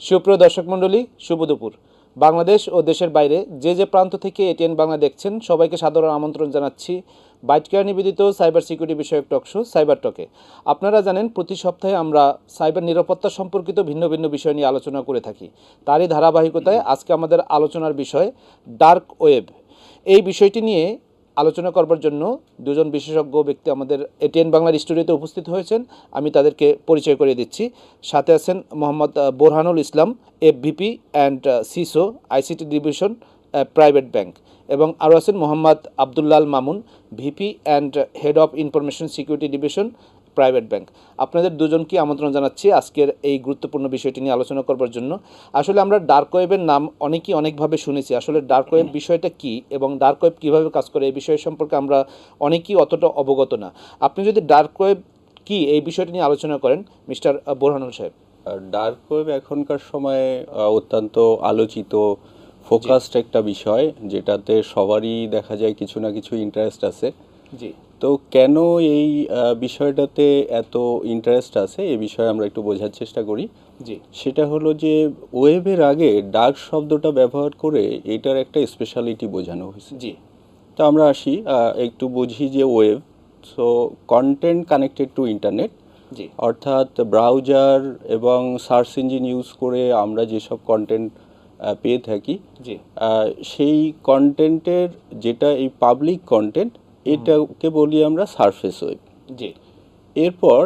সুপ্রিয় দর্শক মণ্ডলী, শুভ দুপুর। বাংলাদেশ ও দেশের বাইরে যে প্রান্ত থেকে এটিএন বাংলা দেখছেন সবাইকে সাদর আমন্ত্রণ জানাচ্ছি বাইট কেয়ার নিবেদিত সাইবার সিকিউরিটি বিষয়ক টকশো সাইবার টকে। আপনারা জানেন প্রতি সপ্তাহে আমরা সাইবার নিরাপত্তা সম্পর্কিত ভিন্ন ভিন্ন বিষয় নিয়ে আলোচনা করে থাকি। তারই ধারাবাহিকতায় আজকে আমাদের আলোচনার বিষয় ডার্ক ওয়েব। এই বিষয়টি নিয়ে আলোচনা করবার জন্য দুজন বিশেষজ্ঞ ব্যক্তি আমাদের এটিএন বাংলার স্টুডিওতে উপস্থিত হয়েছেন। আমি তাদেরকে পরিচয় করিয়ে দিচ্ছি। সাথে আছেন Mohammad Borhanul Islam, FVP and CISO, ICT division, private bank, এবং আরও আছেন Mohammad Abdullal Mamun, VP and head of information security division, private bank. আপনাদের দুজনকে আমন্ত্রণ জানাচ্ছি আজকের এই গুরুত্বপূর্ণ বিষয়টি নিয়ে আলোচনা করবার জন্য। আসলে আমরা ডার্ক ওয়েবের নাম অনেকেই অনেকভাবে শুনেছি। আসলে ডার্ক ওয়েব বিষয়টা কী এবং ডার্ক ওয়েব কীভাবে কাজ করে এই বিষয় সম্পর্কে আমরা অনেকেই অতটা অবগত না। আপনি যদি ডার্ক ওয়েব কী এই বিষয়টি নিয়ে আলোচনা করেন, মিস্টার বোরহানুল সাহেব। ডার্ক ওয়েব এখনকার সময়ে অত্যন্ত আলোচিত ফোকাসড একটা বিষয়, যেটাতে সবারই দেখা যায় কিছু না কিছু ইন্টারেস্ট আছে। জি। তো কেন এই বিষয়টাতে এত ইন্টারেস্ট আছে এই বিষয়ে আমরা একটু বোঝার চেষ্টা করি। জি। সেটা হলো যে ওয়েবের আগে ডার্ক শব্দটা ব্যবহার করে এটার একটা স্পেশালিটি বোঝানো হয়েছে। জি। তো আমরা আসি একটু বুঝি যে web, so content connected to internet, জি। অর্থাৎ ব্রাউজার এবং সার্চ ইঞ্জিন ইউজ করে আমরা যেসব কন্টেন্ট পেয়ে থাকি, জি। সেই কন্টেন্টের যেটা এই পাবলিক কন্টেন্ট, এটাকে বলি আমরা সারফেস ওয়েব। জি। এরপর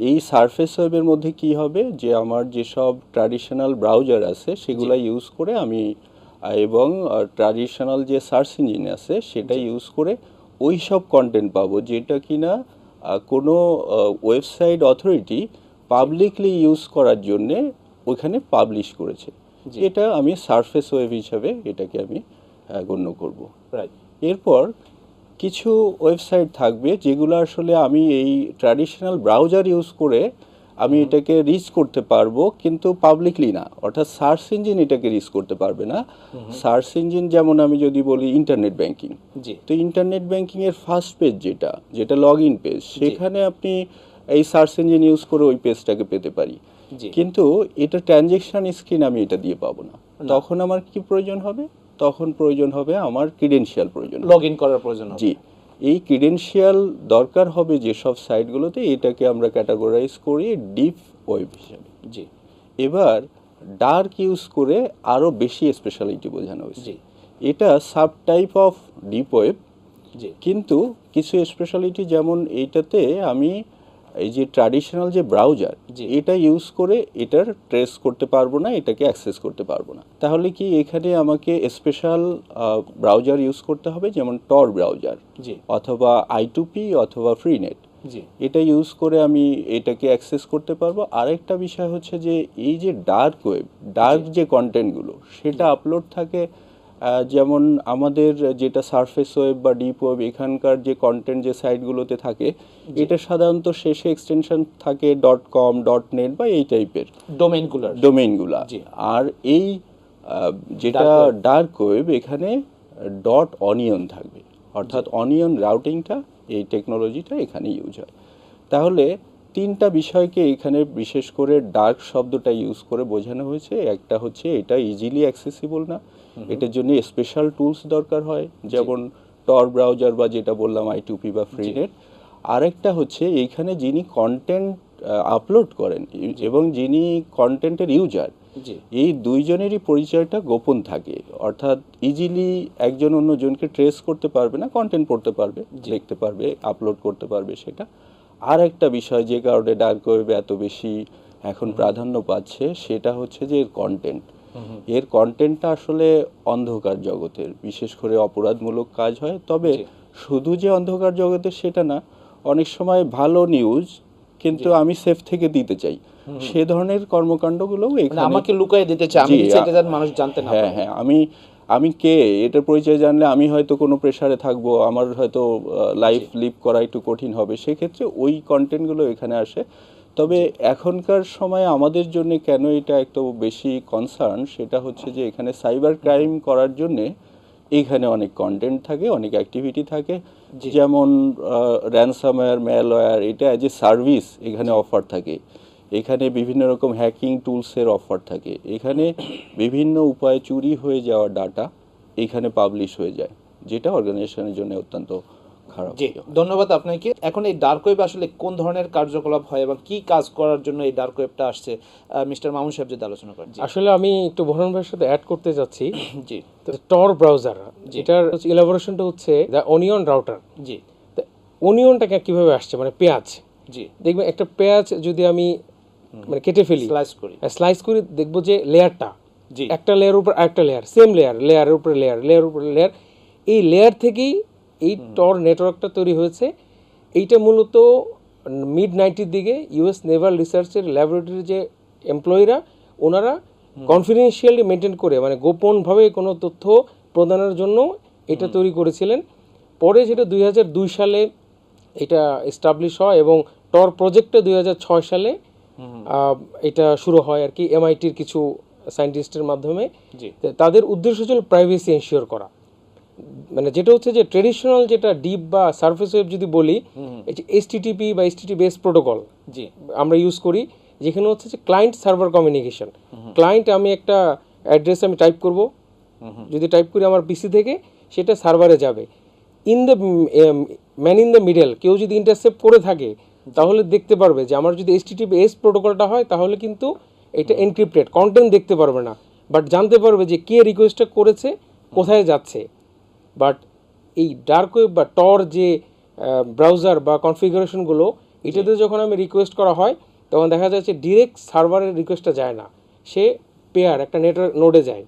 এই সারফেস ওয়েবের মধ্যে কি হবে, যে আমার যেসব ট্র্যাডিশনাল ব্রাউজার আছে সেগুলো ইউজ করে আমি এবং ট্র্যাডিশনাল যে সার্চ ইঞ্জিন আছে সেটা ইউজ করে ওই সব কন্টেন্ট পাবো যেটা কিনা কোনো ওয়েবসাইট অথরিটি পাবলিকলি ইউজ করার জন্যে ওইখানে পাবলিশ করেছে। এটা আমি সারফেস ওয়েব হিসাবে এটাকে আমি গণ্য করব। রাইট। এরপর কিছু ওয়েবসাইট থাকবে যেগুলো আসলে আমি এই ট্র্যাডিশনাল ব্রাউজার ইউজ করে আমি এটাকে রিচ করতে পারবো, কিন্তু পাবলিকলি না, অর্থাৎ সার্চ ইঞ্জিন এটাকে রিচ করতে পারবে না। সার্চ ইঞ্জিন যেমন আমি যদি বলি ইন্টারনেট ব্যাংকিং, তো ইন্টারনেট ব্যাংকিং এর ফার্স্ট পেজ যেটা লগ ইন পেজ, সেখানে আপনি এই সার্চ ইঞ্জিন ইউজ করে ওই পেজটাকে পেতে পারি, কিন্তু এটা ট্রানজ্যাকশন স্ক্রিন আমি এটা দিয়ে পাবো না। তখন আমার কি প্রয়োজন হবে? তখন প্রয়োজন হবে আমার ক্রিডেনশিয়াল প্রয়োজন, লগ ইন করার প্রয়োজন হবে। জি, এই ক্রিডেনশিয়াল দরকার হবে যেসব সাইটগুলোতে, এটাকে আমরা ক্যাটাগরাইজ করি ডিপ ওয়েব হিসাবে। জি। এবার ডার্ক ইউজ করে আরও বেশি স্পেশালিটি বোঝানো হয়েছে। এটা sub type of deep web, কিন্তু কিছু স্পেশালিটি, যেমন এইটাতে আমি এই যে ট্র্যাডিশনাল যে ব্রাউজার এটা ইউজ করে এটার ট্রেস করতে পারবো না, এটাকে অ্যাক্সেস করতে পারবো না। তাহলে কি এখানে আমাকে স্পেশাল ব্রাউজার ইউজ করতে হবে, যেমন টর ব্রাউজার অথবা আই2পি অথবা ফ্রিনেট, এটা ইউজ করে আমি এটাকে অ্যাক্সেস করতে পারবো। আরেকটা বিষয় হচ্ছে যে এই যে ডার্ক ওয়েব, ডার্ক যে কন্টেন্টগুলো সেটা আপলোড থাকে, যেমন আমাদের যেটা সারফেস ওয়েব বা ডিপ ওয়েব, এখানকার যে কন্টেন্ট যে সাইটগুলোতে থাকে এটা সাধারণত শেষে এক্সটেনশন থাকে .com .net বা এই টাইপের ডোমেইনগুলো। আর এই যেটা ডার্ক ওয়েব, এখানে .onion থাকবে, অর্থাৎ অনিয়ন রাউটিংটা, এই টেকনোলজিটা এখানে ইউজ হয়। তাহলে তিনটা বিষয়কে এখানে বিশেষ করে ডার্ক শব্দটা ইউজ করে বোঝানো হয়েছে। একটা হচ্ছে এটা ইজিলি অ্যাক্সেসিবল না, এটার জন্য স্পেশাল টুলস দরকার হয়, যেমন টর ব্রাউজার বা যেটা বললাম আই2পি বা ফ্রিনেট। আরেকটা হচ্ছে এইখানে যিনি কন্টেন্ট আপলোড করেন এবং যিনি কন্টেন্টের ইউজার, এই দুইজনেরই পরিচয়টা গোপন থাকে, অর্থাৎ ইজিলি একজন অন্যজনকে ট্রেস করতে পারবে না, কন্টেন্ট পড়তে পারবে, দেখতে পারবে, আপলোড করতে পারবে সেটা। আর একটা বিষয় যে কারণে ডার্ক ওয়েব এত বেশি এখন প্রাধান্য পাচ্ছে, সেটা হচ্ছে যে এর কন্টেন্টটা আসলে অন্ধকার জগতের, বিশেষ করে অপরাধমূলক কাজ হয়। তবে শুধু যে অন্ধকার জগতের সেটা না, অনেক সময় ভালো নিউজ কিন্তু আমি সেফ থেকে দিতে চাই, সে ধরনের কর্মকাণ্ডগুলো এখানে আমাকে লুকিয়ে দিতে চাই, আমি চাই এটা মানুষ জানতে না পারে। হ্যাঁ, আমি কে এটার পরিচয় জানলে আমি হয়তো কোনো প্রেসারে থাকবো, আমার হয়তো লাইফ লিভ করা একটু কঠিন হবে, সেক্ষেত্রে ওই কন্টেন্টগুলো এখানে আসে। তবে এখনকার সময় আমাদের জন্য কেন এটা একটু বেশি কনসার্ন, সেটা হচ্ছে যে এখানে সাইবার ক্রাইম করার জন্যে এখানে অনেক কন্টেন্ট থাকে, অনেক অ্যাক্টিভিটি থাকে, যেমন র্যানসামওয়্যার, ম্যালওয়্যার, এটা অ্যাজ এ সার্ভিস এখানে অফার থাকে। এখানে বিভিন্ন রকম হ্যাকিং টুলসের অফার থাকে, এখানে বিভিন্ন উপায়ে চুরি হয়ে যাওয়া ডাটা এখানে পাবলিশ হয়ে যায়, যেটা অর্গানাইজেশনের জন্য অত্যন্ত খারাপ। জি, ধন্যবাদ আপনাকে। এখন এই ডার্ক ওয়েব আসলে কোন ধরনের কার্যকলাপ হয় এবং কি কাজ করার জন্য এই ডার্ক ওয়েবটা আসছে, মিস্টার মামুন সাহেব যদি আলোচনা করেন। আসলে আমি একটু বরহন ভাইয়ের সাথে অ্যাড করতে যাচ্ছি। জি টর ব্রাউজার, এটার ইলাবোরেশনটা হচ্ছে দ্য অনিয়ন রাউটার। জি অনিয়নটাকে কিভাবে আসছে, মানে পেঁয়াজ। জি দেখবেন একটা পেঁয়াজ যদি আমি মানে কেটে ফেলি, স্লাইস করি, দেখবো যে লেয়ারটা, জি একটা লেয়ার উপর আরেকটা লেয়ার, সেম লেয়ার, লেয়ারের উপরে লেয়ার, লেয়ার উপরে লেয়ার, এই লেয়ার থেকেই এই টর নেটওয়ার্কটা তৈরি হয়েছে। এইটা মূলত মিড 90s দিকে ইউএস নেভাল রিসার্চের ল্যাবরেটরির যে এমপ্লয়িরা, ওনারা কনফিডেন্সিয়ালি মেনটেন করে, মানে গোপনভাবে কোনো তথ্য প্রদানের জন্য এটা তৈরি করেছিলেন। পরে সেটা 2002 সালে এটা এস্টাবলিশ হয় এবং টর প্রজেক্টটা 2006 সালে এটা শুরু হয় আর কি, এমআইটির কিছু সায়েন্টিস্টের মাধ্যমে। তাদের উদ্দেশ্য ছিল প্রাইভেসি এনশিওর করা। মানে যেটা হচ্ছে যে ট্রেডিশনাল যেটা ডিপ বা সারফেস ওয়েব যদি বলি, এই যে এইচটিটিপি বা এইচটিটিপিএস প্রোটোকল জি আমরা ইউজ করি, যেখানে হচ্ছে যে ক্লায়েন্ট সার্ভার কমিউনিকেশন। ক্লায়েন্ট আমি একটা অ্যাড্রেস আমি টাইপ করব, যদি টাইপ করি আমার পিসি থেকে, সেটা সার্ভারে যাবে। In the man in the middle কেউ যদি ইন্টারসেপ্ট করে থাকে, তাহলে দেখতে পারবে যে আমার যদি এইচটিটিপিএস প্রোটোকলটা হয়, তাহলে কিন্তু এটা এনক্রিপ্টেড, কন্টেন্ট দেখতে পারবে না, বাট জানতে পারবে যে কে রিকোয়েস্টটা করেছে, কোথায় যাচ্ছে। বাট এই ডার্ক ওয়েব বা টর যে ব্রাউজার বা কনফিগারেশনগুলো, এটাতে যখন আমি রিকোয়েস্ট করা হয়, তখন দেখা যাচ্ছে ডিরেক্ট সার্ভারের রিকোয়েস্টটা যায় না, সে পেয়ার একটা নেটওয়ার্ক নোডে যায়,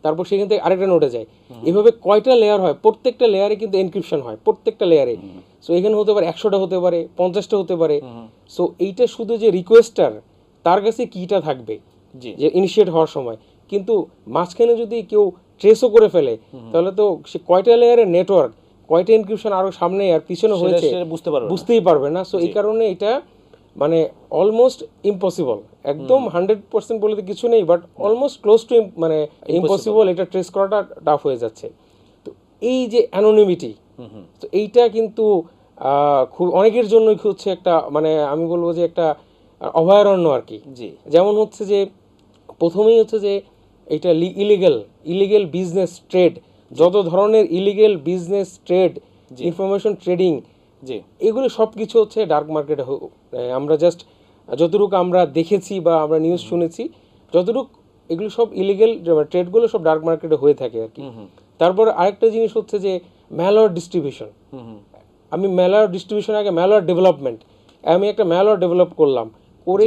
তারপর সেখান থেকে আরেকটা নোডে যায়। এভাবে কয়টা লেয়ার হয়, প্রত্যেকটা লেয়ারে কিন্তু এনক্রিপশন হয়, প্রত্যেকটা লেয়ারে। সো এখানে হতে পারে 100টা, হতে পারে 50টা, হতে পারে। সো এইটা শুধু যে রিকোয়েস্টার, তার কাছে কিটা থাকবে যে ইনিশিয়েট হওয়ার সময়, কিন্তু মাঝখানে যদি কেউ ট্রেসও করে ফেলে, তাহলে তো সে কয়টা লেয়ারের নেটওয়ার্ক, কয়টা এনক্রিপশন আরো সামনে আর পিছনে হয়েছে বুঝতেই পারবে না। সো এই কারণে এটা মানে অলমোস্ট ইম্পসিবল, একদম 100% বলতে কিছু নেই, বাট অলমোস্ট ক্লোজ টু মানে ইম্পসিবল, এটা ট্রেস করাটা টাফ হয়ে যাচ্ছে। তো এই যে অ্যানোনিমিটি, তো এইটা কিন্তু খুব অনেকের জন্যই হচ্ছে একটা, মানে আমি বলবো যে একটা অভয়ারণ্য আর কি। যেমন হচ্ছে যে প্রথমেই হচ্ছে যে এটা ইলিগেল বিজনেস ট্রেড, যত ধরনের illegal business trade, information trading, এগুলো সব কিছু হচ্ছে ডার্ক মার্কেটে। আমরা জাস্ট যতটুকু আমরা দেখেছি বা আমরা নিউজ শুনেছি, যতটুকু এগুলো সব ইলিগেল ট্রেডগুলো সব ডার্ক মার্কেটে হয়ে থাকে আর কি। তারপর আরেকটা জিনিস হচ্ছে যে ম্যালওয়্যার ডিস্ট্রিবিউশন। আমি ম্যালওয়্যার ডিস্ট্রিবিউশন আগে ম্যালওয়্যার ডেভেলপমেন্ট, আমি একটা ম্যালওয়্যার ডেভেলপ করলাম, করে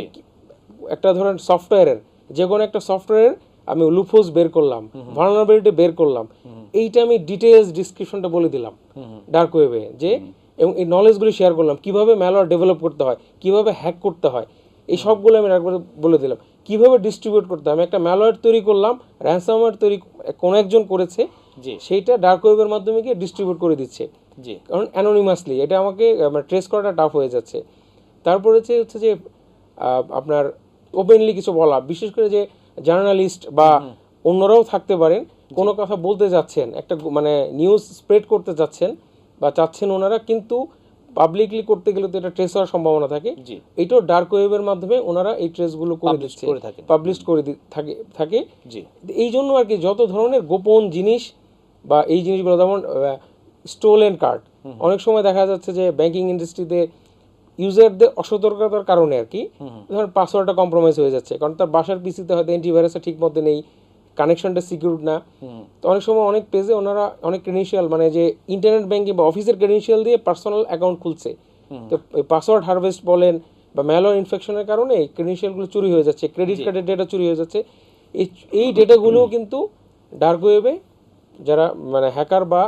একটা ধরেন সফটওয়্যারের, যে কোনো একটা সফটওয়্যারের আমি লুপহোলস বের করলাম, ভালনারেবিলিটি বের করলাম, এইটা আমি ডিটেইলস ডিসক্রিপশনটা বলে দিলাম ডার্ক ওয়েবে, যে এবং এই নলেজগুলো শেয়ার করলাম, কিভাবে ম্যালওয়্যার ডেভেলপ করতে হয়, কিভাবে হ্যাক করতে হয়, এই সবগুলো আমি একবার বলে দিলাম। কিভাবে ডিস্ট্রিবিউট করতে হয়, আমি একটা ম্যালওয়্যার তৈরি করলাম, র্যানসামওয়্যার তৈরি কোনো একজন করেছে, সেইটা ডার্ক ওয়েবের মাধ্যমে গিয়ে ডিস্ট্রিবিউট করে দিচ্ছে, কারণ অ্যানোনিমাসলি এটা আমাকে ট্রেস করাটা টাফ হয়ে যাচ্ছে। তারপরে হচ্ছে যে আপনার ওপেনলি কিছু বলা, বিশেষ করে যে জার্নালিস্ট বা অন্যরাও থাকতে পারেন, কোনো কথা বলতে যাচ্ছেন, একটা মানে নিউজ স্প্রেড করতে যাচ্ছেন বা চাচ্ছেন ওনারা, কিন্তু পাবলিকলি করতে গেলে তো এটা ট্রেস হওয়ার সম্ভাবনা থাকে। এটাও ডার্ক ওয়েবের মাধ্যমে ওনারা এই ট্রেসগুলো করে দিচ্ছে, পাবলিশ করে থাকে। এই জন্য আর কি যত ধরনের গোপন জিনিস বা এই জিনিসগুলো, যেমন স্টোলেন কার্ড, অনেক সময় দেখা যাচ্ছে যে ব্যাংকিং ইন্ডাস্ট্রিতে ইউজারদের অসতর্কতার কারণে আর কি, ধরেন পাসওয়ার্ডটা কম্প্রোমাইজ হয়ে যাচ্ছে, কারণ তার বাসার পিসিতে হয়তো অ্যান্টিভাইরাসটা ঠিক মতো নেই, কানেকশনটা সিকিউর না। তো অনেক সময় অনেক পেজে ওনারা অনেক ক্রেডেনশিয়াল, মানে যে ইন্টারনেট ব্যাংকিং বা অফিসের ক্রেডেনশিয়াল দিয়ে পার্সোনাল অ্যাকাউন্ট খুলছে, তো পাসওয়ার্ড হারভেস্ট বলেন বা ম্যালওয়্যার ইনফেকশনের কারণে ক্রেডেনশিয়ালগুলো চুরি হয়ে যাচ্ছে, ক্রেডিট কার্ডের ডেটা চুরি হয়ে যাচ্ছে। এই ডেটাগুলোও কিন্তু ডার্ক ওয়েবে যারা মানে হ্যাকার বা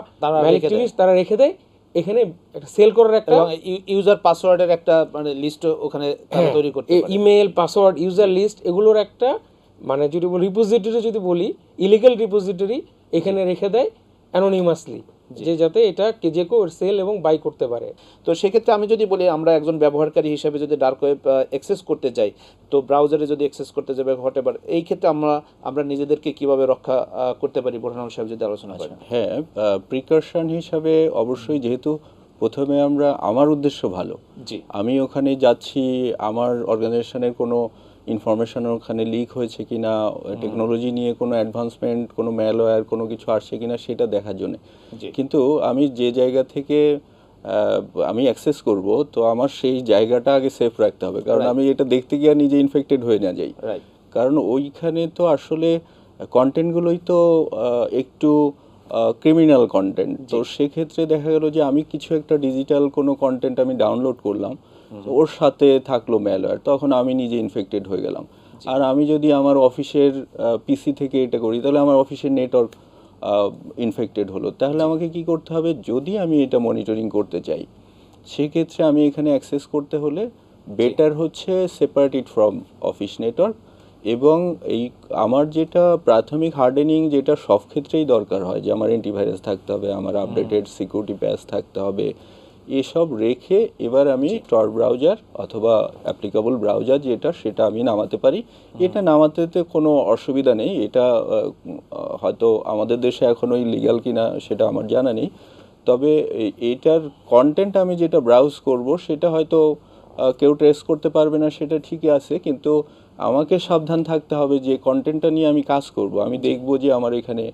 ম্যালিকটিভিস্ট তারা রেখে দেয়, এখানে একটা সেল করার একটা ইউজার পাসওয়ার্ডের একটা মানে লিস্ট ওখানে তৈরি করতে পারে, ইমেল পাসওয়ার্ড ইউজার লিস্ট, এগুলোর একটা মানে যদি বলি রিপোজিটরি, যদি বলি ইলিগাল রিপোজিটরি এখানে রেখে দেয় অ্যানোনিমাসলি, যে যাতে এটা যে কেউ সেল এবং বাই করতে পারে। তো সেক্ষেত্রে আমি যদি বলি, আমরা একজন ব্যবহারকারী হিসেবে যদি ডার্ক ওয়েব অ্যাক্সেস করতে যাই, তো ব্রাউজারে যদি অ্যাক্সেস করতে যাবে হোয়াটএভার, এই ক্ষেত্রে আমরা নিজেদেরকে কিভাবে রক্ষা করতে পারি, বোরহান সাহেব যদি আলোচনা করেন। হ্যাঁ, প্রিকশন হিসাবে অবশ্যই, যেহেতু প্রথমে আমার উদ্দেশ্য ভালো, জি আমি ওখানে যাচ্ছি, আমার অর্গানাইজেশনের কোনো ইনফরমেশন ওখানে লিক হয়েছে কিনা, টেকনোলজি নিয়ে কোনো অ্যাডভান্সমেন্ট, কোনো ম্যালওয়্যার, কোনো কিছু আসছে কিনা সেটা দেখার জন্য। জি কিন্তু আমি যে জায়গা থেকে আমি অ্যাক্সেস করব, তো আমার সেই জায়গাটা আগে সেফ রাখতে হবে, কারণ Right. আমি এটা দেখতে গিয়ে নিজে ইনফেক্টেড হয়ে না যাই। রাইট কারণ ওইখানে তো আসলে কন্টেন্টগুলোই তো একটু ক্রিমিনাল কন্টেন্ট, তো সেক্ষেত্রে দেখা গেল যে আমি কিছু একটা ডিজিটাল কোনো কন্টেন্ট আমি ডাউনলোড করলাম, তো ওর সাথে থাকলো ম্যালওয়্যার, তখন আমি নিজে ইনফেক্টেড হয়ে গেলাম। আর আমি যদি আমার অফিসের পিসি থেকে এটা করি, তাহলে আমার অফিসের নেটওয়ার্ক ইনফেক্টেড হলো, তাহলে আমাকে কি করতে হবে? যদি আমি এটা মনিটরিং করতে চাই, সেক্ষেত্রে আমি এখানে অ্যাক্সেস করতে হলে বেটার হচ্ছে separate it from office network. এবং এই আমার যেটা প্রাথমিক হার্ডেনিং, যেটা সব ক্ষেত্রেই দরকার হয়, যে আমার অ্যান্টিভাইরাস থাকতে হবে, আমার আপডেটেড সিকিউরিটি প্যাচ থাকতে হবে, এসব রেখে এবার আমি টর ব্রাউজার অথবা অ্যাপ্লিকেবল ব্রাউজার যেটা, সেটা আমি নামাতে পারি। এটা নামাতে কোনো অসুবিধা নেই, এটা হয়তো আমাদের দেশে এখনোই লিগ্যাল কিনা সেটা আমার জানা নেই, তবে এটার কন্টেন্ট আমি যেটা ব্রাউজ করব সেটা হয়তো কেউ ট্রেস করতে পারবে না, সেটা ঠিকই আছে, কিন্তু আমাকে সাবধান থাকতে হবে যে কন্টেন্টটা নিয়ে আমি কাজ করব, আমি দেখব যে আমার এখানে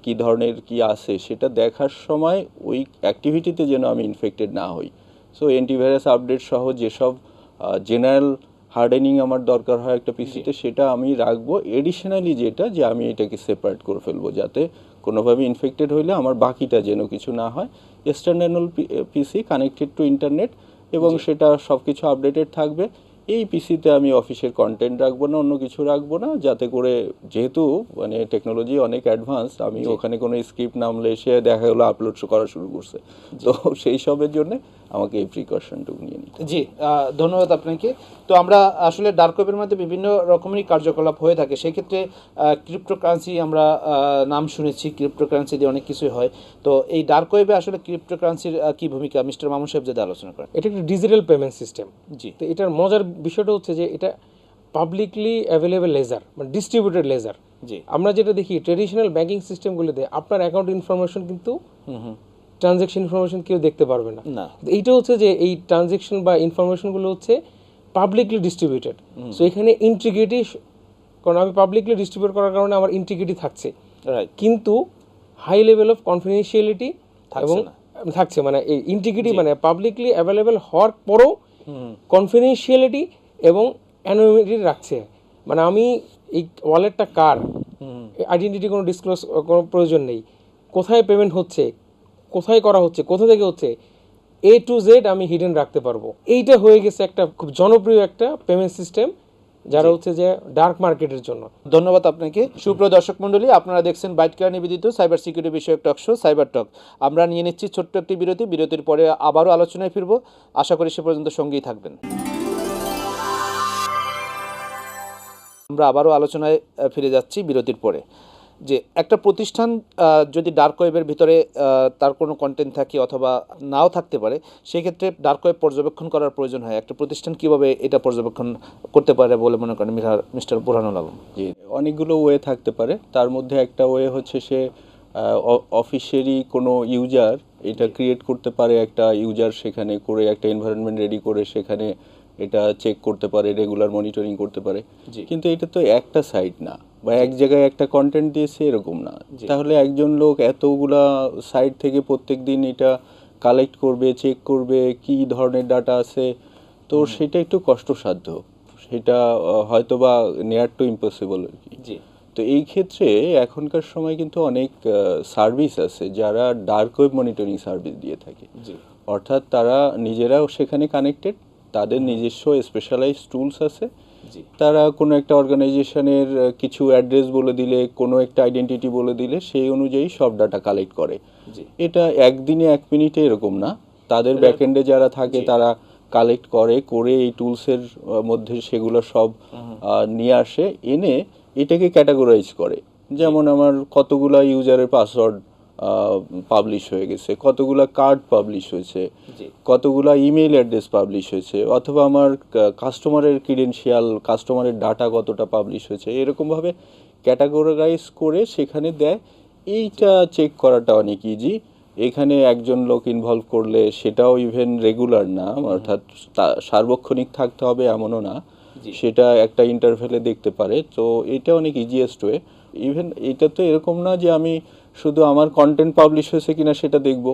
কি ধরনের কি আছে, সেটা দেখার সময় ওই অ্যাক্টিভিটিতে যেন আমি ইনফেক্টেড না হই। সো অ্যান্টিভাইরাস আপডেট সহ যেসব জেনারেল হার্ডেনিং আমার দরকার হয় একটা পিসিতে, সেটা আমি রাখবো। এডিশনালি যেটা, যে আমি এটাকে সেপারেট করে ফেলবো, যাতে কোনোভাবে ইনফেক্টেড হইলে আমার বাকিটা যেন কিছু না হয়। External PC connected to internet, এবং সেটা সব কিছু আপডেটেড থাকবে। এই পিসিতে আমি অফিসের কন্টেন্ট রাখবো না, অন্য কিছু রাখবো না, যাতে করে, যেহেতু মানে টেকনোলজি অনেক অ্যাডভান্স, আমি ওখানে কোনো স্ক্রিপ্ট নামলে এসে দেখা গেলো আপলোড করা শুরু করছে, তো সেই সবের জন্য আমাকে এই প্রিকশনটুকু নিয়ে নিতে হবে। জি ধন্যবাদ আপনাকে। তো আমরা আসলে ডার্ক ওয়েবের মধ্যে বিভিন্ন রকমেরই কার্যকলাপ হয়ে থাকে, সেক্ষেত্রে ক্রিপ্টোকারেন্সি আমরা নাম শুনেছি, ক্রিপ্টোকারেন্সি দিয়ে অনেক কিছুই হয়। তো এই ডার্ক ওয়েবে আসলে ক্রিপ্টোকারেন্সির কি ভূমিকা, মিস্টার মামুন সাহেব যদি আলোচনা করেন। এটা একটা ডিজিটাল পেমেন্ট সিস্টেম। জি তো এটার মজার বিষয়টা হচ্ছে যে এটা পাবলিকলি অ্যাভেলেবেল লেজার, মানে ডিস্ট্রিবিউটেড লেজার। জি আমরা যেটা দেখি ট্রেডিশনাল ব্যাংকিং সিস্টেমগুলোতে আপনার অ্যাকাউন্ট ইনফরমেশন কিন্তু ট্রানজ্যাকশন ইনফরমেশন কেউ দেখতে পারবে না। না এইটা হচ্ছে যে এই ট্রানজ্যাকশন বা ইনফরমেশনগুলো হচ্ছে পাবলিকলি ডিস্ট্রিবিউটেড। সো এখানে ইন্টিগ্রিটি, কারণ আমি পাবলিকলি ডিস্ট্রিবিউট করার কারণে আমার ইন্টিগ্রিটি থাকছে, রাইট কিন্তু হাই লেভেল অফ কনফিডেন্সিয়ালিটি এবং না। থাকছে, মানে এই ইন্টিগ্রিটি মানে পাবলিকলি অ্যাভেলেবেল হওয়ার পরও কনফিডেন্সিয়ালিটি এবং অ্যানোনিমিটি রাখছে। মানে আমি এই ওয়ালেটটা কার, আইডেন্টিটি কোনো ডিসক্লোজ কোনো প্রয়োজন নেই, কোথায় পেমেন্ট হচ্ছে, কোথায় করা হচ্ছে, কোথা থেকে হচ্ছে, A to Z আমি হিডেন রাখতে পারবো। এইটা হয়ে গেছে একটা খুব জনপ্রিয় একটা পেমেন্ট সিস্টেম, যারা হচ্ছে যে ডার্ক মার্কেটের জন্য। ধন্যবাদ আপনাকে। সুপ্রিয় দর্শক মণ্ডলী, আপনারা দেখছেন বাইটকেয়ার নিবেদিত সাইবার সিকিউরিটি বিষয়ক টক শো সাইবার টক। আমরা নিয়ে নিচ্ছি ছোট্ট একটি বিরতি, বিরতির পরে আবারও আলোচনায় ফিরবো। আশা করি সে পর্যন্ত সঙ্গেই থাকবেন। আমরা আবারও আলোচনায় ফিরে যাচ্ছি বিরতির পরে। যে একটা প্রতিষ্ঠান যদি ডার্ক ওয়েবের ভিতরে তার কোনো কন্টেন্ট থাকে অথবা নাও থাকতে পারে, সেক্ষেত্রে ডার্ক ওয়েব পর্যবেক্ষণ করার প্রয়োজন হয়। একটা প্রতিষ্ঠান কিভাবে এটা পর্যবেক্ষণ করতে পারে বলে মনে করেন মিস্টার বুরহানুল আলম? জি, অনেকগুলো ওয়ে থাকতে পারে, তার মধ্যে একটা ওয়ে হচ্ছে সে অফিসেরই কোনো ইউজার এটা ক্রিয়েট করতে পারে, একটা ইউজার সেখানে করে একটা এনভায়রনমেন্ট রেডি করে সেখানে এটা চেক করতে পারে, রেগুলার মনিটরিং করতে পারে। কিন্তু এটা তো একটা সাইট না, বা এক জায়গায় একটা কন্টেন্ট দিয়েছে এরকম না। তাহলে একজন লোক এতগুলা সাইট থেকে প্রত্যেক দিন এটা কালেক্ট করবে, চেক করবে কি ধরনের ডাটা আছে, তো সেটা একটু কষ্টসাধ্য, সেটা হয়তো বা নিয়ার টু ইম্পসিবল আর কি। জি তো এই ক্ষেত্রে এখনকার সময় কিন্তু অনেক সার্ভিস আছে যারা ডার্ক ওয়েব মনিটরিং সার্ভিস দিয়ে থাকে। জি অর্থাৎ তারা নিজেরাও সেখানে কানেক্টেড, তাদের নিজস্ব স্পেশালাইজড টুলস আছে। জি তারা কোনো একটা অর্গানাইজেশনের কিছু অ্যাড্রেস বলে দিলে, কোনো একটা আইডেন্টিটি বলে দিলে, সেই অনুযায়ী সব ডাটা কালেক্ট করে। জি এটা একদিনে এক মিনিটে এরকম না, তাদের ব্যাকএন্ডে যারা থাকে তারা কালেক্ট করে এই টুলসের মধ্যে সেগুলো সব নিয়ে আসে, এনে এটাকে ক্যাটাগরাইজ করে। যেমন আমার কতগুলা ইউজারের পাসওয়ার্ড পাবলিশ হয়ে গেছে, কতগুলা কার্ড পাবলিশ হয়েছে, কতগুলা ইমেইল অ্যাড্রেস পাবলিশ হয়েছে, অথবা আমার কাস্টমারের ক্রিডেনশিয়াল, কাস্টমারের ডাটা কতটা পাবলিশ হয়েছে, এরকমভাবে ক্যাটাগরাইজ করে সেখানে দেয়। এইটা চেক করাটা অনেক ইজি। এখানে একজন লোক ইনভলভ করলে সেটাও ইভেন রেগুলার না, অর্থাৎ সার্বক্ষণিক থাকতে হবে এমনও না, সেটা একটা ইন্টারভেলে দেখতে পারে। তো এটা অনেক ইজিয়েস্ট ওয়ে। ইভেন এটা তো এরকম না যে আমি শুধু আমার কন্টেন্ট পাবলিশ হয়েছে কিনা সেটা দেখব,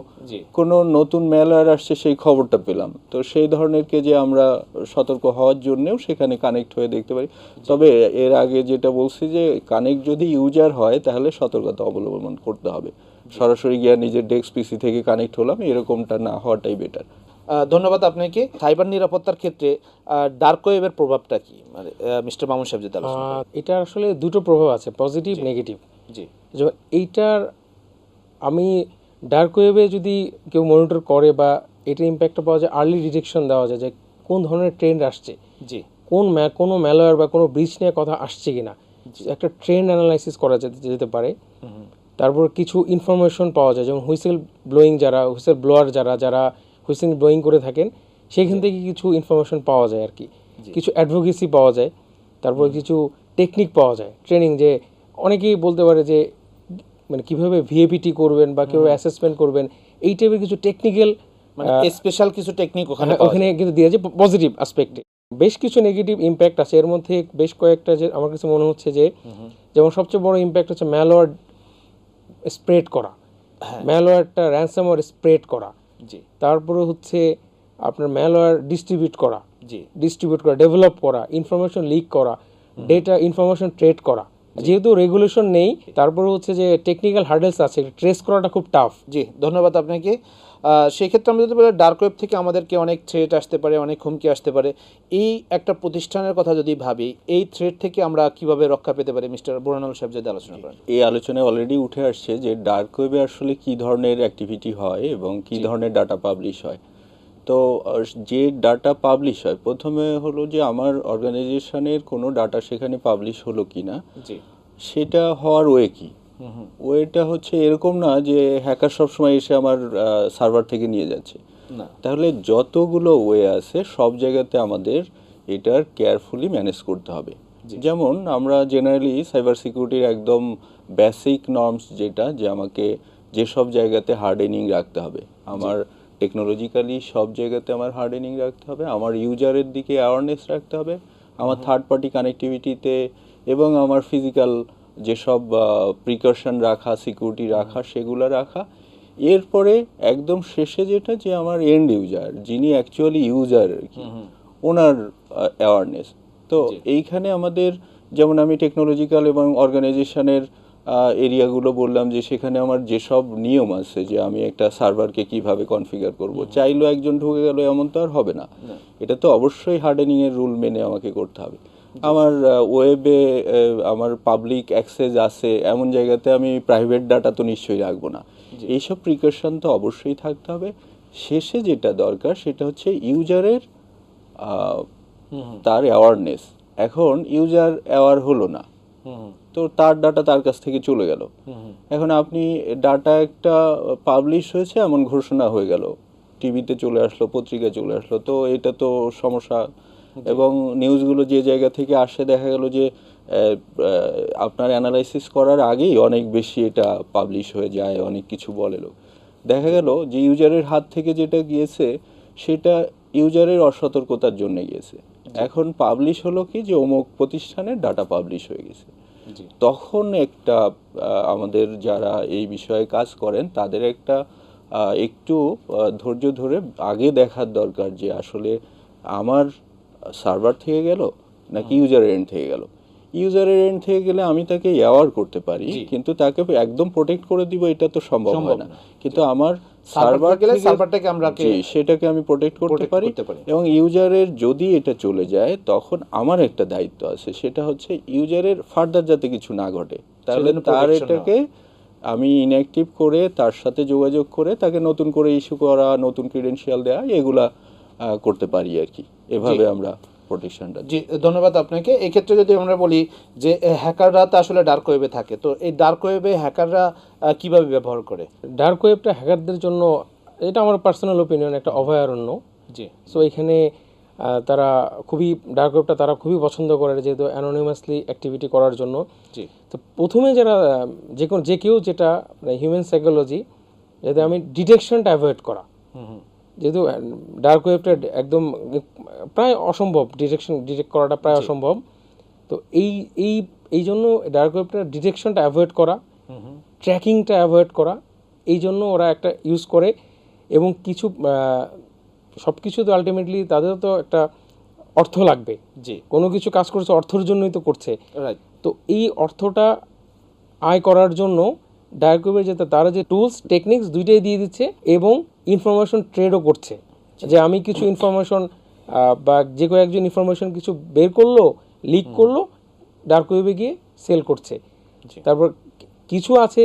কোনো নতুন মেলার আসছে সেই খবরটা পেলাম, তো সেই ধরনেরকে যে আমরা সতর্ক হওয়ার জন্যও সেখানে কানেক্ট হয়ে দেখতে পারি। তবে এর আগে যেটা বলছি যে কানেক্ট যদি ইউজার হয় তাহলে সতর্কতা অবলম্বন করতে হবে। সরাসরি গিয়ে নিজের ডেস্ক পিসি থেকে কানেক্ট হলাম এরকমটা না হওয়াটাই বেটার। ধন্যবাদ আপনাকে। সাইবার নিরাপত্তার ক্ষেত্রে ডার্ক ওয়েবের প্রভাবটা কি, মানে মিস্টার মামুন সাহেব যদি আলোচনা করেন। এটা আসলে দুটো প্রভাব আছে, পজিটিভ নেগেটিভ। জি, যেমন এইটার আমি ডার্ক ওয়েবে যদি কেউ মনিটর করে বা এটার ইম্প্যাক্টটা পাওয়া যায়, আর্লি ডিটেকশন দেওয়া যায় যে কোন ধরনের ট্রেন্ড আসছে, জি, কোনো ম্যালওয়্যার বা কোনো ব্রিচ নিয়ে কথা আসছে কিনা, একটা ট্রেন্ড অ্যানালাইসিস করা যেতে পারে। তারপর কিছু ইনফরমেশন পাওয়া যায়, যেমন হুইসেল ব্লোয়ার যারা হুইসেল ব্লোয়িং করে থাকেন সেখান থেকে কিছু ইনফরমেশন পাওয়া যায় আর কি, কিছু অ্যাডভোকেসি পাওয়া যায়, তারপর কিছু টেকনিক পাওয়া যায়, ট্রেনিং, যে অনেকেই বলতে পারে যে মানে কিভাবে ভিএপিটি করবেন বা কিভাবে অ্যাসেসমেন্ট করবেন, এই টাইপের কিছু টেকনিক্যাল মানে স্পেশাল কিছু টেকনিক ওখানে কিন্তু দিয়ে যে পজিটিভ অ্যাসপেক্টে। বেশ কিছু নেগেটিভ ইম্প্যাক্ট আছে, এর মধ্যে বেশ কয়েকটা যে আমার কাছে মনে হচ্ছে যে, যেমন সবচেয়ে বড় ইম্প্যাক্ট হচ্ছে ম্যালওয়্যার স্প্রেড করা, ম্যালওয়্যারটা র্যানসামওয়্যার স্প্রেড করা। জি, তারপরে হচ্ছে আপনার ম্যালওয়্যার ডিস্ট্রিবিউট করা, ডেভেলপ করা, ইনফরমেশন লিক করা, ডেটা ইনফরমেশন ট্রেড করা। যেহেতু রেগুলেশন নেই, তারপরে হচ্ছে যে টেকনিক্যাল হার্ডেলস আছে, ট্রেস করাটা খুব টাফ। জি, ধন্যবাদ আপনাকে। সেই ক্ষেত্রে আমরা যদি বলি ডার্ক ওয়েব থেকে আমাদেরকে অনেক থ্রেট আসতে পারে, অনেক হুমকি আসতে পারে। এই একটা প্রতিষ্ঠানের কথা যদি ভাবি, এই থ্রেট থেকে আমরা কিভাবে রক্ষা পেতে পারি, মিস্টার বুরহানুল সাহেব যদি আলোচনা করেন। এই আলোচনায় অলরেডি উঠে আসছে যে ডার্ক ওয়েবে আসলে কি ধরনের অ্যাক্টিভিটি হয় এবং কি ধরনের ডাটা পাবলিশ হয়। তো যে ডাটা পাবলিশ হয়, প্রথমে হলো যে আমার অর্গানাইজেশনের কোনো ডাটা সেখানে পাবলিশ হলো কি না, সেটা হওয়ার ওয়ে কি। ওয়েটা হচ্ছে এরকম না যে হ্যাকার সবসময় এসে আমার সার্ভার থেকে নিয়ে যাচ্ছে, তাহলে যতগুলো ওয়ে আছে সব জায়গাতে আমাদের এটার কেয়ারফুলি ম্যানেজ করতে হবে। যেমন আমরা জেনারেলি সাইবার সিকিউরিটির একদম বেসিক নর্মস যেটা, যে আমাকে যেসব জায়গাতে হার্ডেনিং রাখতে হবে, আমার টেকনোলজিক্যালি সব জায়গাতে আমার হার্ডেনিং রাখতে হবে, আমার ইউজারের দিকে অ্যাওয়ারনেস রাখতে হবে, আমার থার্ড পার্টি কানেক্টিভিটিতে এবং আমার ফিজিক্যাল যেসব প্রিকশন রাখা, সিকিউরিটি রাখা, সেগুলো রাখা। এরপরে একদম শেষে যেটা, যে আমার এন্ড ইউজার, যিনি অ্যাকচুয়ালি ইউজার আর কি, ওনার অ্যাওয়ারনেস। তো এইখানে আমাদের, যেমন আমি টেকনোলজিক্যাল এবং অর্গানাইজেশনের এরিয়াগুলো বললাম, যে সেখানে আমার যেসব নিয়ম আছে, যে আমি একটা সার্ভারকে কিভাবে কনফিগার করব, চাইলেও একজন ঢুকে গেল এমন তো আর হবে না, এটা তো অবশ্যই হার্ডেনিং এর রুল মেনে আমাকে করতে হবে। আমার ওয়েবে আমার পাবলিক অ্যাক্সেস আছে এমন জায়গাতে আমি প্রাইভেট ডাটা তো নিশ্চয়ই রাখবো না, এইসব প্রিকশন তো অবশ্যই থাকতে হবে। শেষে যেটা দরকার সেটা হচ্ছে ইউজারের তার অ্যাওয়ারনেস। এখন ইউজার অ্যাওয়ার হলো না, তো তার ডাটা তার কাছ থেকে চলে গেল। এখন আপনি ডাটা একটা পাবলিশ হয়েছে এমন ঘোষণা হয়ে গেল, টিভিতে চলে আসলো, পত্রিকায় চলে আসলো, তো এটা তো সমস্যা। এবং নিউজগুলো যে জায়গা থেকে আসে, দেখা গেল যে আপনার অ্যানালাইসিস করার আগেই অনেক বেশি এটা পাবলিশ হয়ে যায়, অনেক কিছু বলে লোক। দেখা গেল যে ইউজারের হাত থেকে যেটা গিয়েছে সেটা ইউজারের অসতর্কতার জন্য গিয়েছে। এখন পাবলিশ হলো কি, যে অমুক প্রতিষ্ঠানের ডাটা পাবলিশ হয়ে গেছে। তখন একটা আমাদের যারা এই বিষয়ে কাজ করেন তাদের একটা একটু ধৈর্য ধরে আগে দেখার দরকার, যে আসলে আমার সার্ভার থেকে গেল নাকি ইউজারের এন্ড থেকে গেল। ইউজারের এন্ড থেকে গেলে আমি তাকে অ্যাওয়ার করতে পারি, কিন্তু তাকে একদম প্রোটেক্ট করে দিব এটা তো সম্ভব হয় না। কিন্তু আমার সার্ভার গেলে সার্ভারটাকে আমরা সেটাকে আমি প্রোটেক্ট করতে পারি। এবং ইউজারের যদি এটা চলে যায়, তখন আমার একটা দায়িত্ব আছে, সেটা হচ্ছে ইউজারের ফার্দার যাতে কিছু না ঘটে, তাহলে তার এটাকে আমি ইনঅ্যাক্টিভ করে তার সাথে যোগাযোগ করে তাকে নতুন করে ইস্যু করা, নতুন ক্রিডেনশিয়াল দেওয়া, এগুলা করতে পারি আর কি। এভাবে আমরা প্রোটেকশনটা। জি, ধন্যবাদ আপনাকে। এই ক্ষেত্রে যদি আমরা বলি যে হ্যাকাররা তো আসলে ডার্ক ওয়েবে থাকে, তো এই ডার্ক ওয়েবে হ্যাকাররা কিভাবে ব্যবহার করে? ডার্ক ওয়েবটা হ্যাকারদের জন্য, এটা আমার পার্সোনাল ওপিনিয়ন, একটা অভয়ারণ্য। জি, সো এখানে তারা ডার্ক ওয়েবটা তারা খুবই পছন্দ করে, যেহেতু অ্যানোনিমাসলি অ্যাক্টিভিটি করার জন্য। জি, তো প্রথমে যারা যে কেউ যেটা হিউম্যান সাইকোলজি, যাতে আমি ডিটেকশনটা অ্যাভয়েড করা, যেহেতু ডার্ক ওয়েবটা একদম প্রায় অসম্ভব, ডিটেক্ট করাটা প্রায় অসম্ভব। তো এই এই এই জন্য ডার্ক ওয়েবটা ডিটেকশনটা অ্যাভয়েড করা, ট্র্যাকিংটা অ্যাভয়েড করা, এই জন্য ওরা একটা ইউজ করে। এবং কিছু সব কিছু তো আলটিমেটলি তাদের তো একটা অর্থ লাগবে, জি, কোনো কিছু কাজ করছে অর্থের জন্যই তো করছে। রাইট। তো এই অর্থটা আয় করার জন্য ডার্ক ওয়েবে যাতে তারা যে টুলস টেকনিক্স দুইটাই দিয়ে দিচ্ছে এবং ইনফরমেশন ট্রেডও করছে, যে আমি কিছু ইনফরমেশন বা যে কোনো একজন ইনফরমেশন কিছু বের করলো, লিক করলো, ডার্ক ওয়েবে গিয়ে সেল করছে। তারপর কিছু আছে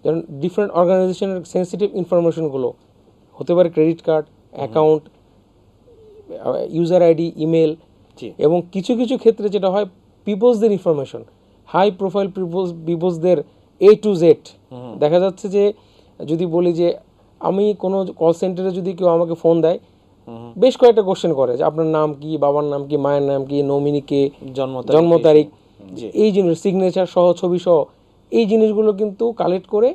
যেমন ডিফারেন্ট অর্গানাইজেশনের সেন্সিটিভ ইনফরমেশনগুলো হতে পারে credit card, account, user ID, email, এবং কিছু কিছু ক্ষেত্রে যেটা হয় পিপলসদের ইনফরমেশন, হাই প্রোফাইল পিপলসদের A to Z। দেখা যাচ্ছে যে যদি বলি যে আমি কোনো কল সেন্টারে যদি কেউ আমাকে ফোন দেয়, বেশ কয়েকটা কোশ্চেন করে যে আপনার নাম কি, বাবার নাম কি, মায়ের নাম কি, নমিনি কে, জন্ম তারিখ, এই জিনিস, সিগনেচার সহ, ছবি সহ, এই জিনিসগুলো কিন্তু কালেক্ট করে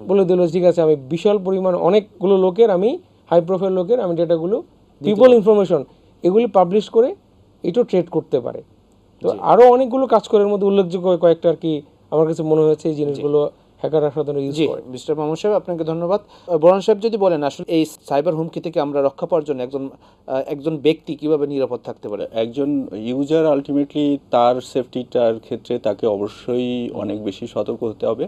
বলে দিল ঠিক আছে আমি বিশাল পরিমাণ অনেকগুলো লোকের, আমি হাই প্রোফাইল লোকের আমি ডেটাগুলো, পিপল ইনফরমেশন এগুলি পাবলিশ করে এটাও ট্রেড করতে পারে। তো আরও অনেকগুলো কাজ করে, এর মধ্যে উল্লেখযোগ্য কয়েকটা আর কি আমার কাছে মনে হয়েছে এই জিনিসগুলো হ্যাকাররা সাধারণত ইউজ করে। মিস্টার মামুন সাহেব, আপনাকে ধন্যবাদ। বোরহান সাহেব, যদি বলেন আসলে এই সাইবার হুমকি থেকে আমরা রক্ষা পাওয়ার জন্য একজন ব্যক্তি কিভাবে নিরাপদ থাকতে পারে? একজন ইউজার আলটিমেটলি তার সেফটিটার ক্ষেত্রে তাকে অবশ্যই অনেক বেশি সতর্ক হতে হবে।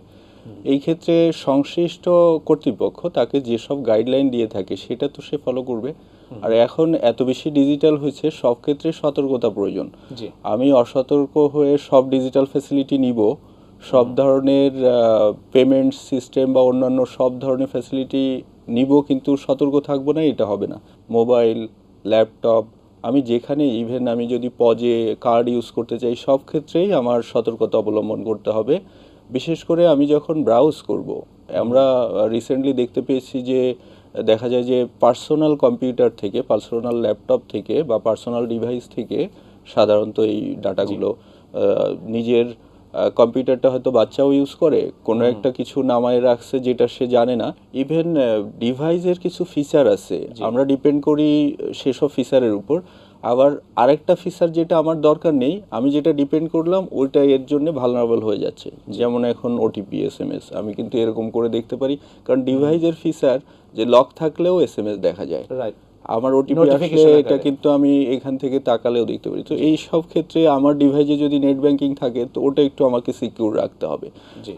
এই ক্ষেত্রে সংশ্লিষ্ট কর্তৃপক্ষ তাকে যেসব গাইডলাইন দিয়ে থাকে সেটা তো সে ফলো করবে। আর এখন এত বেশি ডিজিটাল হয়েছে, সব ক্ষেত্রে সতর্কতা প্রয়োজন। আমি অসতর্ক হয়ে সব ডিজিটাল ফ্যাসিলিটি নিব, সব ধরনের পেমেন্ট সিস্টেম বা অন্যান্য সব ধরনের ফ্যাসিলিটি নিব, কিন্তু সতর্ক থাকবো না, এটা হবে না। মোবাইল, ল্যাপটপ, আমি যেখানে ইভেন আমি যদি পজে কার্ড ইউজ করতে চাই, সব ক্ষেত্রেই আমার সতর্কতা অবলম্বন করতে হবে। বিশেষ করে আমি যখন ব্রাউজ করব, আমরা রিসেন্টলি দেখতে পেয়েছি যে দেখা যায় যে পার্সোনাল কম্পিউটার থেকে, পার্সোনাল ল্যাপটপ থেকে বা পার্সোনাল ডিভাইস থেকে সাধারণত এই ডাটাগুলো, নিজের কম্পিউটারটা হয়তো বাচ্চাও ইউজ করে, কোনো একটা কিছু নামায় রাখছে যেটা সে জানে না। ইভেন ডিভাইসের কিছু ফিচার আছে, আমরা ডিপেন্ড করি সেসব ফিচারের উপর। আবার আরেকটা ফিচার যেটা আমার দরকার নেই, আমি যেটা ডিপেন্ড করলাম ওইটা এর জন্য ভালনারেবল হয়ে যাচ্ছে। যেমন এখন ওটিপি, SMS, আমি কিন্তু এরকম করে দেখতে পারি, কারণ ডিভাইসের ফিচার যে লক থাকলেও SMS দেখা যায়, রাইট, আমার ওটিপি আসলে এটা কিন্তু আমি এখান থেকে তাকালেও দেখতে পারি। তো এই সব ক্ষেত্রে আমার ডিভাইসে যদি নেট ব্যাংকিং থাকে তো ওটা একটু আমাকে সিকিউর রাখতে হবে।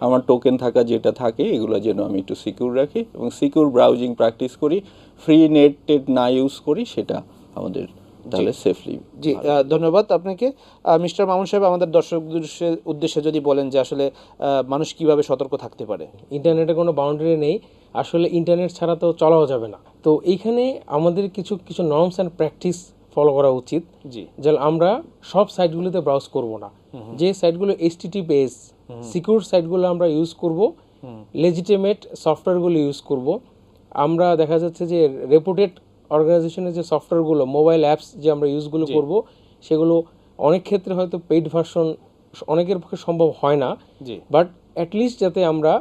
আমার টোকেন থাকা যেটা থাকে এগুলো যেন আমি একটু সিকিউর রাখি এবং সিকিউর ব্রাউজিং প্র্যাকটিস করি, ফ্রি নেট না ইউজ করি, সেটা আমাদের তাহলে সেফলি। জি, ধন্যবাদ আপনাকে। মিস্টার মামুন সাহেব, আমাদের দর্শকদের উদ্দেশ্যে যদি বলেন যে আসলে মানুষ কিভাবে সতর্ক থাকতে পারে? ইন্টারনেটে কোনো বাউন্ডারি নেই, আসলে ইন্টারনেট ছাড়া তো চলাও যাবে না। তো এইখানে আমাদের কিছু কিছু নর্মস অ্যান্ড প্র্যাকটিস ফলো করা উচিত। যে আমরা সব সাইটগুলোতে ব্রাউজ করব না, যে সাইটগুলো HTTPS সিকিউর সাইটগুলো আমরা ইউজ করব, লেজিটিমেট সফটওয়্যারগুলো ইউজ করব। আমরা দেখা যাচ্ছে যে রেপুটেড অর্গানাইজেশনের যে সফটওয়্যারগুলো, মোবাইল অ্যাপস যে আমরা ইউজগুলো করব, সেগুলো অনেক ক্ষেত্রে হয়তো পেইড ভার্সন অনেকের পক্ষে সম্ভব হয় না, বাট অ্যাটলিস্ট যাতে আমরা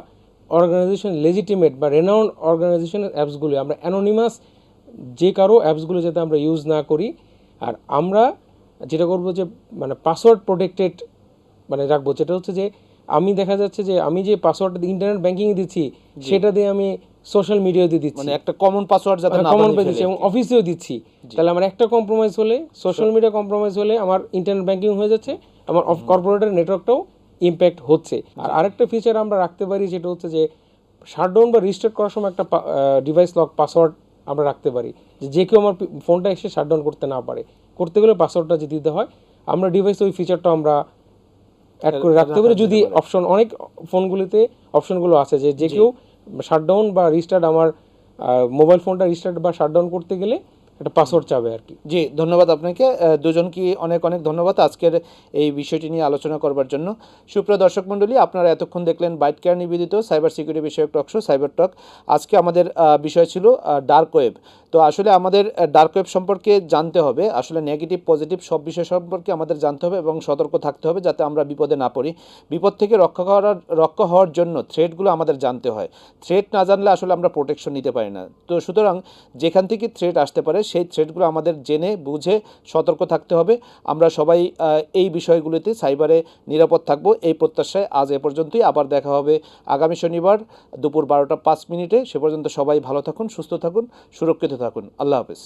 অর্গানাইজেশন লেজিটিমেট বা রেনাউন্ড অর্গানাইজেশনের অ্যাপসগুলো, আমরা অ্যানোনিমাস যে কারো অ্যাপসগুলো যাতে আমরা ইউজ না করি। আর আমরা যেটা করবো যে মানে পাসওয়ার্ড প্রোটেক্টেড মানে রাখবো, যেটা হচ্ছে যে আমি দেখা যাচ্ছে যে আমি যে পাসওয়ার্ডটা ইন্টারনেট ব্যাংকিংয়ে দিচ্ছি সেটা দিয়ে আমি সোশ্যাল মিডিয়াতে দিচ্ছি, মানে একটা কমন পাসওয়ার্ড যাতে না কমন দিচ্ছি এবং অফিসেও দিচ্ছি। তাহলে আমার একটা কম্প্রোমাইজ হলে, সোশ্যাল মিডিয়া কম্প্রোমাইজ হলে আমার ইন্টারনেট ব্যাংকিং হয়ে যাচ্ছে, আমার কর্পোরেটের নেটওয়ার্কটাও ইম্প্যাক্ট হচ্ছে। আর আরেকটা ফিচার আমরা রাখতে পারি, যেটা হচ্ছে যে শাটডাউন বা রিস্টার্ট করার সময় একটা ডিভাইস লক পাসওয়ার্ড আমরা রাখতে পারি, যে কেউ আমার ফোনটা এসে শাটডাউন করতে না পারে। করতে গেলে পাসওয়ার্ডটা যে দিতে হয়, আমরা ডিভাইসে ওই ফিচারটা আমরা অ্যাড করে রাখতে পারি। যদি অপশন, অনেক ফোনগুলিতে অপশনগুলো আছে যে কেউ শাটডাউন বা রিস্টার্ট, আমার মোবাইল ফোনটা রিস্টার্ট বা শাটডাউন করতে গেলে একটা পাসওয়ার্ড চাবে আর কি। জি, ধন্যবাদ আপনাকে দুজনকে অনেক অনেক ধন্যবাদ আজকের এই বিষয়টি নিয়ে আলোচনা করবার জন্য। সুপ্রিয় দর্শক মণ্ডলী, আপনারা এতক্ষণ দেখলেন বাইট কেয়ার নিবেদিত সাইবার সিকিউরিটি বিষয়ক টকশো সাইবার টক। আজকে আমাদের বিষয় ছিল ডার্ক ওয়েব। তো আসলে আমাদের ডার্ক ওয়েব সম্পর্কে জানতে হবে, আসলে নেগেটিভ পজিটিভ সব বিষয় সম্পর্কে আমাদের জানতে হবে এবং সতর্ক থাকতে হবে যাতে আমরা বিপদে না পড়ি। বিপদ থেকে রক্ষা হওয়ার জন্য থ্রেটগুলো আমাদের জানতে হয়। থ্রেট না জানলে আসলে আমরা প্রোটেকশন নিতে পারি না। তো সুতরাং যেখান থেকে থ্রেট আসতে পারে সেই থ্রেটগুলো আমাদের জেনে বুঝে সতর্ক থাকতে হবে। আমরা সবাই এই বিষয়গুলিতে সাইবারে নিরাপদ থাকবো এই প্রত্যাশায় আজ এ পর্যন্তই। আবার দেখা হবে আগামী শনিবার দুপুর 12টা 5 মিনিটে। সে পর্যন্ত সবাই ভালো থাকুন, সুস্থ থাকুন, সুরক্ষিত থাকুন। আল্লাহ হাফেজ।